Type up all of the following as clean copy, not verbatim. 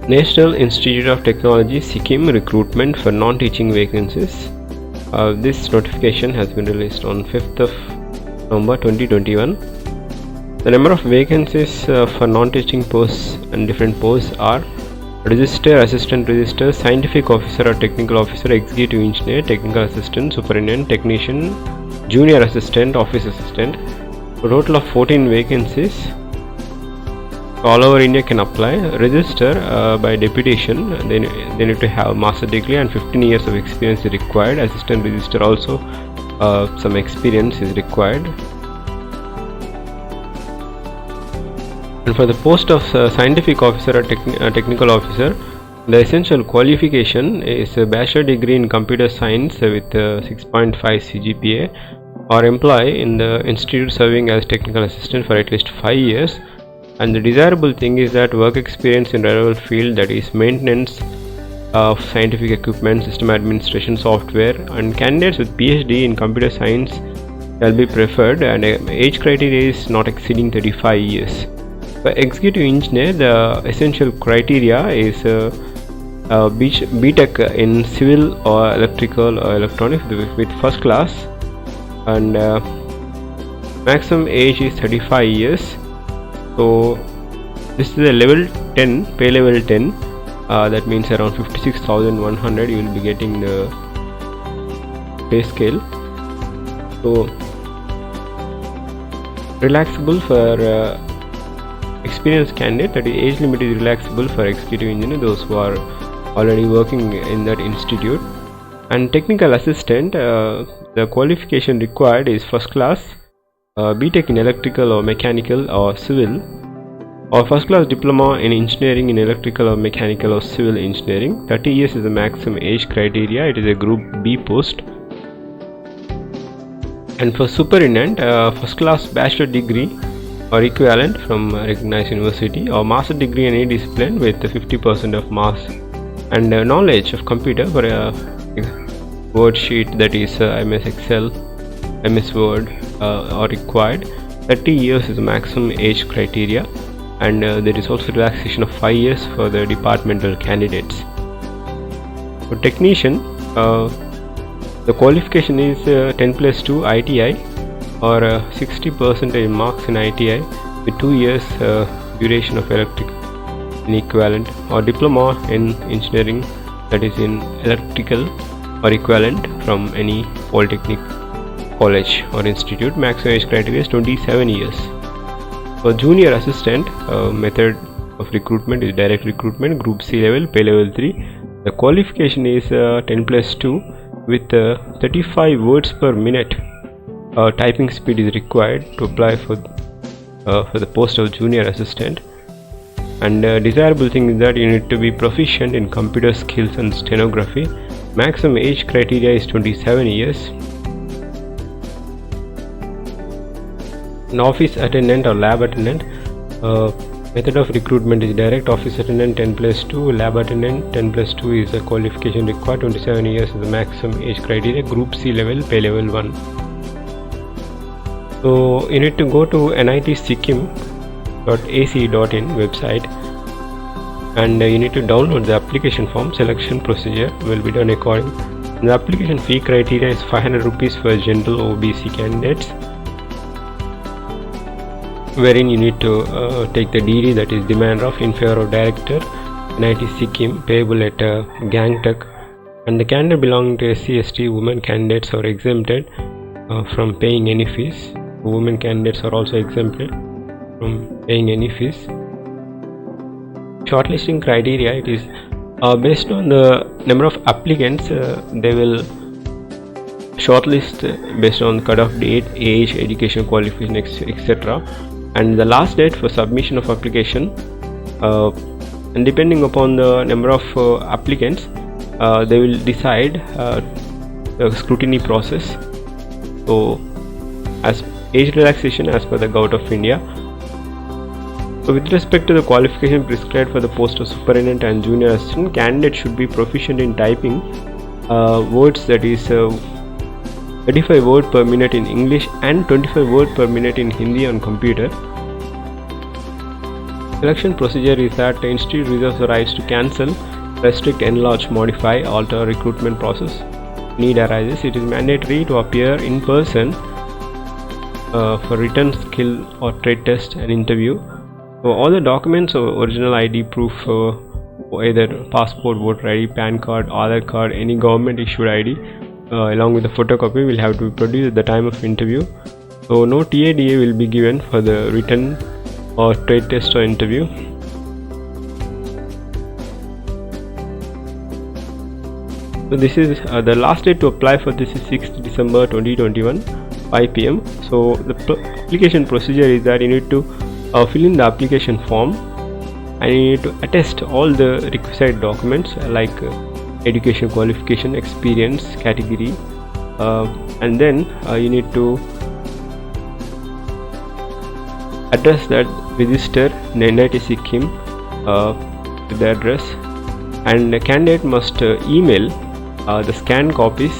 National Institute of Technology Sikkim recruitment for non-teaching vacancies. This notification has been released on 5th of November 2021. The number of vacancies for non-teaching posts and different posts are Register, Assistant Register, Scientific Officer or Technical Officer, Executive Engineer, Technical Assistant, Superintendent, Technician, Junior Assistant, Office Assistant. A total of 14 vacancies. All over India can apply. Register by deputation. They need to have master degree and 15 years of experience is required. Assistant Register also some experience is required. And for the post of Scientific Officer or Technical Officer, the essential qualification is a bachelor degree in computer science with 6.5 CGPA, or employee in the institute serving as technical assistant for at least 5 years. And the desirable thing is that work experience in relevant field, that is maintenance of scientific equipment, system administration, software, and candidates with PhD in computer science shall be preferred, and age criteria is not exceeding 35 years. For executive engineer, the essential criteria is BTech in civil or electrical or electronics with first class, and maximum age is 35 years. So this is a level 10, pay level 10, that means around 56,100 you will be getting the pay scale. So relaxable for experienced candidate, that is age limit is relaxable for executive engineer, those who are already working in that institute. And technical assistant, the qualification required is first class, BTech in electrical or mechanical or civil, or first class diploma in engineering in electrical or mechanical or civil engineering. 30 years is the maximum age criteria. It is a group B post. And for superintendent, first class bachelor degree or equivalent from recognized university, or master degree in any discipline with 50% of marks, and knowledge of computer for a word sheet, that is MS Excel, MS Word are required. 30 years is the maximum age criteria, and there is also relaxation of 5 years for the departmental candidates. For technician, the qualification is 10+2 ITI, or 60% marks in ITI with 2 years duration of electric in equivalent, or diploma in engineering, that is in electrical or equivalent from any polytechnic college or institute. Maximum age criteria is 27 years. For junior assistant, method of recruitment is direct recruitment, group C level, pay level 3. The qualification is 10+2 with 35 words per minute. Typing speed is required to apply for the post of junior assistant. And desirable thing is that you need to be proficient in computer skills and stenography. Maximum age criteria is 27 years. An office attendant or lab attendant, method of recruitment is direct. Office attendant 10+2, lab attendant 10+2 is a qualification required. 27 years is the maximum age criteria. Group C level, pay level 1. So you need to go to nitsikkim.ac.in website, and you need to download the application form. Selection procedure will be done according. And the application fee criteria is 500 rupees for general OBC candidates, wherein you need to take the DD, that is demand draft, in favor of director, NIT Sikkim, payable at Gangtok. And the candidate belonging to SC, ST, women candidates are exempted from paying any fees. Women candidates are also exempted from paying any fees. Shortlisting criteria, it is based on the number of applicants. They will shortlist based on cutoff date, age, education qualification, etc. And the last date for submission of application, and depending upon the number of applicants, they will decide the scrutiny process. So as age relaxation as per the Government of India. So with respect to the qualification prescribed for the post of superintendent and junior assistant, candidate should be proficient in typing words, that is 35 words per minute in English and 25 words per minute in Hindi on computer. Selection procedure is that the institute reserves the rights to cancel, restrict, enlarge, modify, alter recruitment process. Need arises, it is mandatory to appear in person for written skill or trade test and interview. So all the documents of original ID proof, either passport, voter ID, PAN card, Aadhaar card, any government issued ID, along with the photocopy will have to be produced at the time of interview. So no TADA will be given for the written or trade test or interview. So this is the last date to apply for this is 6th December 2021 5 p.m. So the application procedure is that you need to fill in the application form and you need to attest all the requisite documents like education, qualification, experience, category, and then you need to address that register NIT Sikkim with the address, and the candidate must email the scanned copies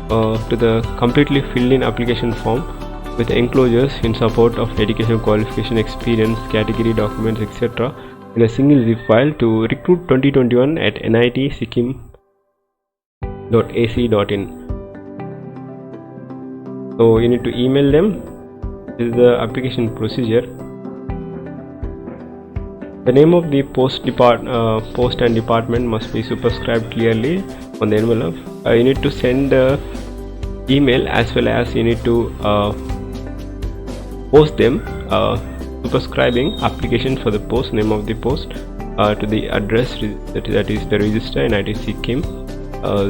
to the completely filled in application form with enclosures in support of education, qualification, experience, category, documents, etc. in a single zip file to recruit2021@nitsikkim.ac.in. So you need to email them. This is the application procedure. The name of the post and department must be superscribed clearly on the envelope. You need to send the email as well as you need to post them superscribing application for the post, name of the post, to the address that is the register NIT Sikkim.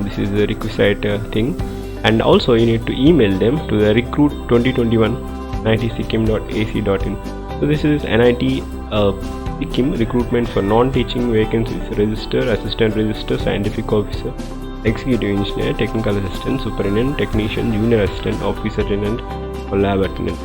This is the requisite thing, and also you need to email them to the recruit2021@nitsikkim.ac.in. So this is NIT Sikkim recruitment for non-teaching vacancies: register, assistant register, scientific officer, executive engineer, technical assistant, superintendent, technician, junior assistant, office attendant or lab attendant.